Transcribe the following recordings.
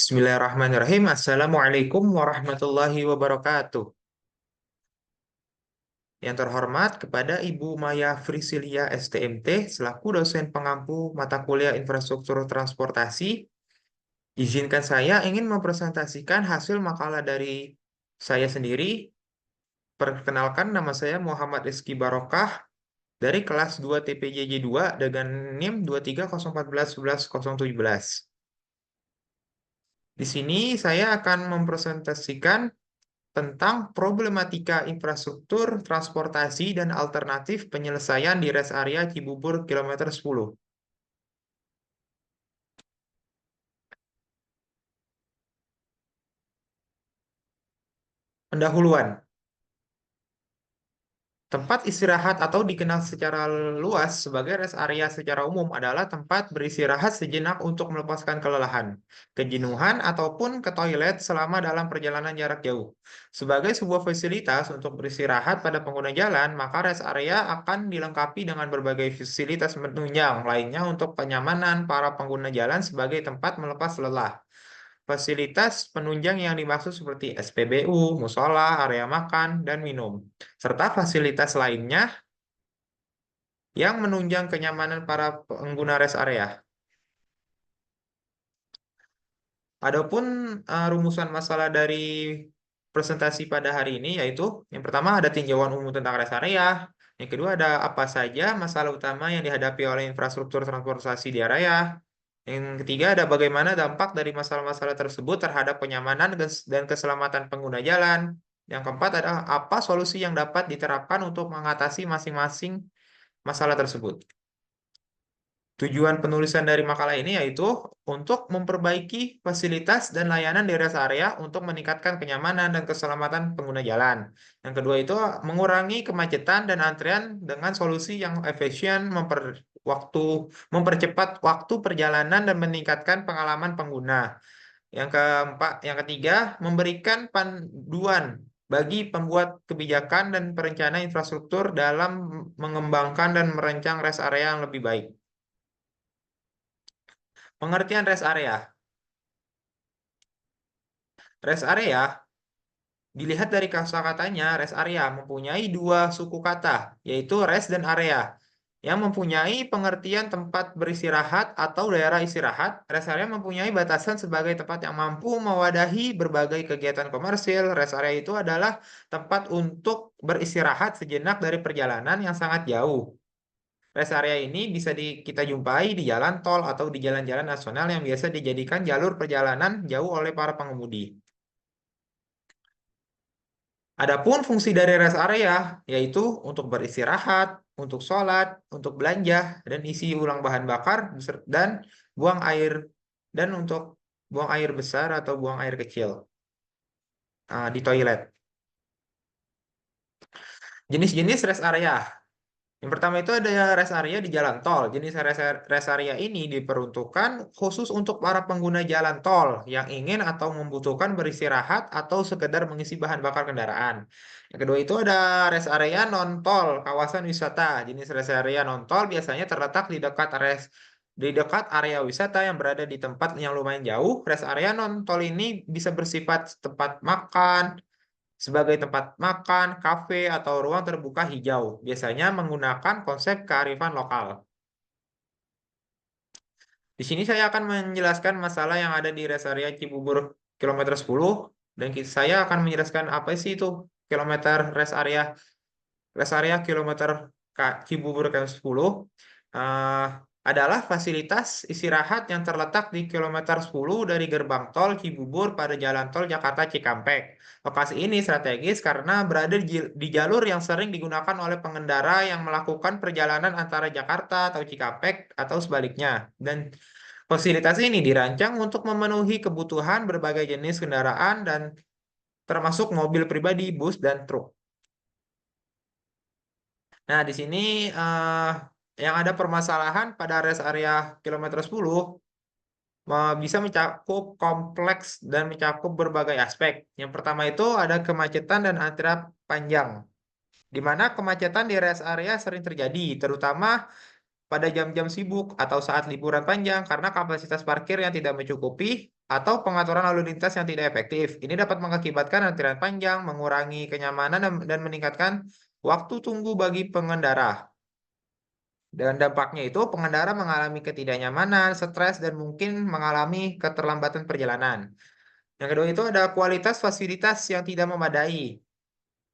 Bismillahirrahmanirrahim. Assalamualaikum warahmatullahi wabarakatuh. Yang terhormat kepada Ibu Maya Frisilia STMT selaku dosen pengampu mata kuliah infrastruktur transportasi, izinkan saya ingin mempresentasikan hasil makalah dari saya sendiri. Perkenalkan, nama saya Muhammad Rizky Barokah dari kelas 2 TPJJ 2 dengan NIM 230141117. Di sini saya akan mempresentasikan tentang problematika infrastruktur, transportasi, dan alternatif penyelesaian di rest area Cibubur kilometer 10. Pendahuluan. Tempat istirahat atau dikenal secara luas sebagai rest area secara umum adalah tempat beristirahat sejenak untuk melepaskan kelelahan, kejenuhan, ataupun ke toilet selama dalam perjalanan jarak jauh. Sebagai sebuah fasilitas untuk beristirahat pada pengguna jalan, maka rest area akan dilengkapi dengan berbagai fasilitas penunjang lainnya untuk kenyamanan para pengguna jalan sebagai tempat melepas lelah. Fasilitas penunjang yang dimaksud seperti SPBU, musola, area makan, dan minum, serta fasilitas lainnya yang menunjang kenyamanan para pengguna rest area. Adapun rumusan masalah dari presentasi pada hari ini yaitu yang pertama ada tinjauan umum tentang rest area, yang kedua ada apa saja masalah utama yang dihadapi oleh infrastruktur transportasi di area, yang ketiga ada bagaimana dampak dari masalah-masalah tersebut terhadap kenyamanan dan keselamatan pengguna jalan. Yang keempat adalah apa solusi yang dapat diterapkan untuk mengatasi masing-masing masalah tersebut. Tujuan penulisan dari makalah ini yaitu untuk memperbaiki fasilitas dan layanan di rest area untuk meningkatkan kenyamanan dan keselamatan pengguna jalan. Yang kedua itu mengurangi kemacetan dan antrian dengan solusi yang efisien, mempercepat waktu perjalanan dan meningkatkan pengalaman pengguna. Yang ketiga, memberikan panduan bagi pembuat kebijakan dan perencana infrastruktur dalam mengembangkan dan merancang rest area yang lebih baik. Pengertian rest area. Rest area dilihat dari kosakatanya, rest area mempunyai dua suku kata, yaitu rest dan area. Yang mempunyai pengertian tempat beristirahat atau daerah istirahat, rest area mempunyai batasan sebagai tempat yang mampu mewadahi berbagai kegiatan komersil. Rest area itu adalah tempat untuk beristirahat sejenak dari perjalanan yang sangat jauh. Rest area ini bisa kita jumpai di jalan tol atau di jalan-jalan nasional yang biasa dijadikan jalur perjalanan jauh oleh para pengemudi. Adapun fungsi dari rest area yaitu untuk beristirahat, untuk sholat, untuk belanja, dan isi ulang bahan bakar, dan buang air, dan untuk buang air besar atau buang air kecil di toilet. Jenis-jenis rest area. Yang pertama itu ada rest area di jalan tol. Jenis rest area ini diperuntukkan khusus untuk para pengguna jalan tol yang ingin atau membutuhkan beristirahat atau sekedar mengisi bahan bakar kendaraan. Yang kedua itu ada rest area non-tol, kawasan wisata. Jenis rest area non-tol biasanya terletak di dekat area wisata yang berada di tempat yang lumayan jauh. Rest area non-tol ini bisa bersifat tempat makan, sebagai tempat makan, kafe, atau ruang terbuka hijau, biasanya menggunakan konsep kearifan lokal. Di sini saya akan menjelaskan masalah yang ada di rest area Cibubur kilometer 10, dan saya akan menjelaskan apa sih itu kilometer rest area kilometer Cibubur kilometer 10. eh, adalah fasilitas istirahat yang terletak di kilometer 10 dari gerbang tol Cibubur pada jalan tol Jakarta Cikampek. Lokasi ini strategis karena berada di jalur yang sering digunakan oleh pengendara yang melakukan perjalanan antara Jakarta atau Cikampek atau sebaliknya. Dan fasilitas ini dirancang untuk memenuhi kebutuhan berbagai jenis kendaraan dan termasuk mobil pribadi, bus, dan truk. Nah, di sini yang ada permasalahan pada rest area kilometer 10 bisa mencakup kompleks dan mencakup berbagai aspek. Yang pertama itu ada kemacetan dan antrian panjang, di mana kemacetan di rest area sering terjadi, terutama pada jam-jam sibuk atau saat liburan panjang karena kapasitas parkir yang tidak mencukupi atau pengaturan lalu lintas yang tidak efektif. Ini dapat mengakibatkan antrian panjang, mengurangi kenyamanan, dan meningkatkan waktu tunggu bagi pengendara. Dan dampaknya itu pengendara mengalami ketidaknyamanan, stres, dan mungkin mengalami keterlambatan perjalanan. Yang kedua itu ada kualitas fasilitas yang tidak memadai.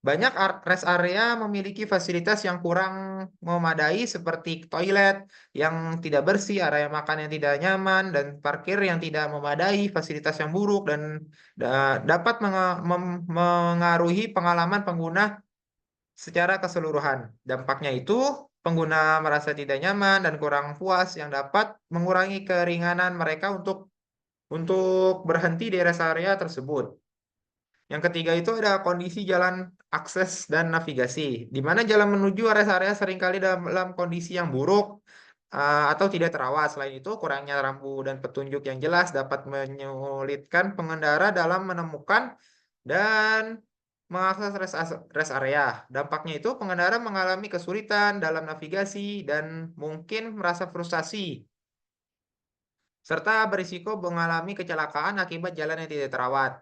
Banyak rest area memiliki fasilitas yang kurang memadai seperti toilet yang tidak bersih, area makan yang tidak nyaman, dan parkir yang tidak memadai, fasilitas yang buruk, dan dapat mengaruhi pengalaman pengguna secara keseluruhan. Dampaknya itu pengguna merasa tidak nyaman dan kurang puas yang dapat mengurangi keringanan mereka untuk berhenti di rest area tersebut. Yang ketiga itu ada kondisi jalan akses dan navigasi, di mana jalan menuju rest area seringkali dalam kondisi yang buruk atau tidak terawat. Selain itu, kurangnya rambu dan petunjuk yang jelas dapat menyulitkan pengendara dalam menemukan dan mengakses rest area. Dampaknya itu pengendara mengalami kesulitan dalam navigasi dan mungkin merasa frustasi, serta berisiko mengalami kecelakaan akibat jalan yang tidak terawat.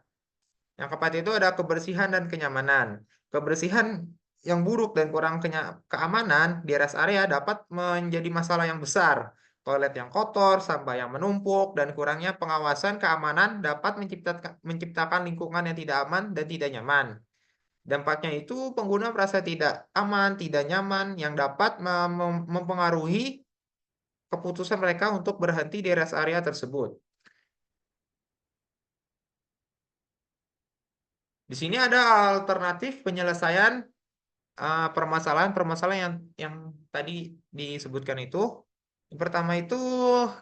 Yang keempat itu ada kebersihan dan kenyamanan. Kebersihan yang buruk dan kurang keamanan di rest area dapat menjadi masalah yang besar. Toilet yang kotor, sampah yang menumpuk, dan kurangnya pengawasan keamanan dapat menciptakan lingkungan yang tidak aman dan tidak nyaman. Dampaknya itu pengguna merasa tidak aman, tidak nyaman, yang dapat mempengaruhi keputusan mereka untuk berhenti di rest area tersebut. Di sini ada alternatif penyelesaian permasalahan-permasalahan yang tadi disebutkan itu. Yang pertama itu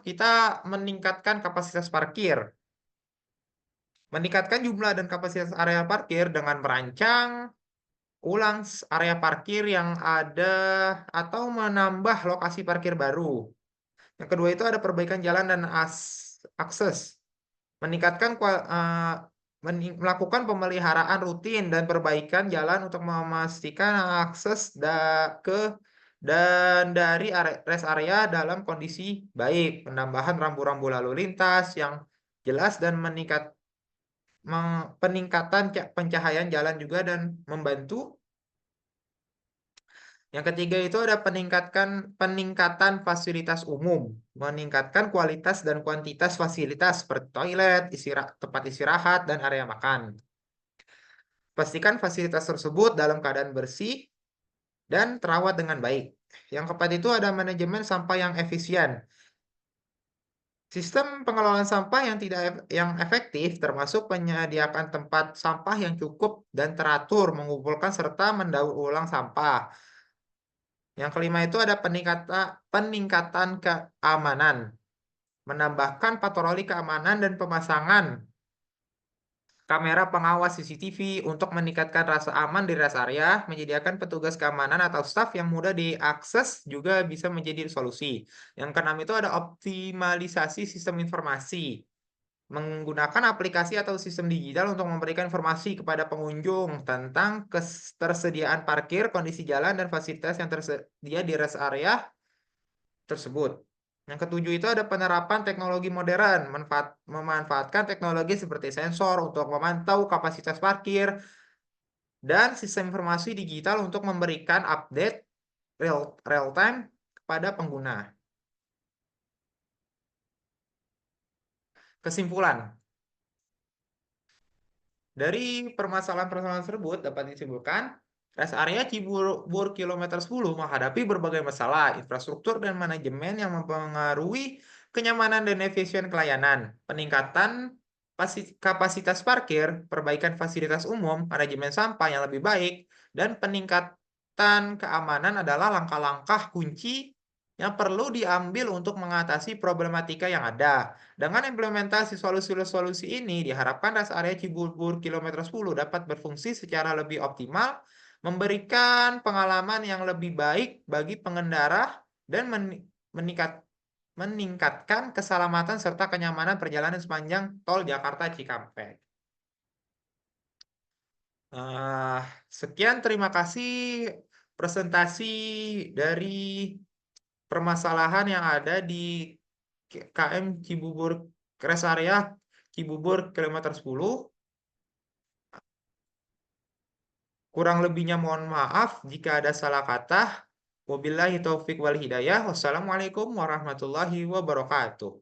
kita meningkatkan kapasitas parkir. Meningkatkan jumlah dan kapasitas area parkir dengan merancang ulang area parkir yang ada atau menambah lokasi parkir baru. Yang kedua itu ada perbaikan jalan dan akses. Meningkatkan melakukan pemeliharaan rutin dan perbaikan jalan untuk memastikan akses ke dan dari rest area dalam kondisi baik, penambahan rambu-rambu lalu lintas yang jelas dan peningkatan pencahayaan jalan juga dan membantu. Yang ketiga itu ada peningkatan fasilitas umum, meningkatkan kualitas dan kuantitas fasilitas seperti toilet, tempat istirahat, dan area makan. Pastikan fasilitas tersebut dalam keadaan bersih dan terawat dengan baik. Yang keempat itu ada manajemen sampah yang efisien. Sistem pengelolaan sampah yang efektif termasuk menyediakan tempat sampah yang cukup dan teratur, mengumpulkan serta mendaur ulang sampah. Yang kelima itu ada peningkatan keamanan, menambahkan patroli keamanan dan pemasangan kamera pengawas CCTV untuk meningkatkan rasa aman di rest area, menyediakan petugas keamanan atau staf yang mudah diakses juga bisa menjadi solusi. Yang keenam itu ada optimalisasi sistem informasi, menggunakan aplikasi atau sistem digital untuk memberikan informasi kepada pengunjung tentang ketersediaan parkir, kondisi jalan, dan fasilitas yang tersedia di rest area tersebut. Yang ketujuh itu ada penerapan teknologi modern, memanfaatkan teknologi seperti sensor untuk memantau kapasitas parkir dan sistem informasi digital untuk memberikan update real time kepada pengguna. Kesimpulan, dari permasalahan-permasalahan tersebut dapat disimpulkan, rest area Cibubur kilometer 10 menghadapi berbagai masalah infrastruktur dan manajemen yang mempengaruhi kenyamanan dan efisien pelayanan. Peningkatan kapasitas parkir, perbaikan fasilitas umum, manajemen sampah yang lebih baik, dan peningkatan keamanan adalah langkah-langkah kunci yang perlu diambil untuk mengatasi problematika yang ada. Dengan implementasi solusi-solusi ini, diharapkan rest area Cibubur kilometer 10 dapat berfungsi secara lebih optimal, memberikan pengalaman yang lebih baik bagi pengendara, dan meningkatkan keselamatan serta kenyamanan perjalanan sepanjang tol Jakarta Cikampek. Sekian, terima kasih presentasi dari permasalahan yang ada di KM Cibubur Rest Area Cibubur kilometer 10. Kurang lebihnya mohon maaf jika ada salah kata. Wabillahi taufik wal hidayah. Wassalamualaikum warahmatullahi wabarakatuh.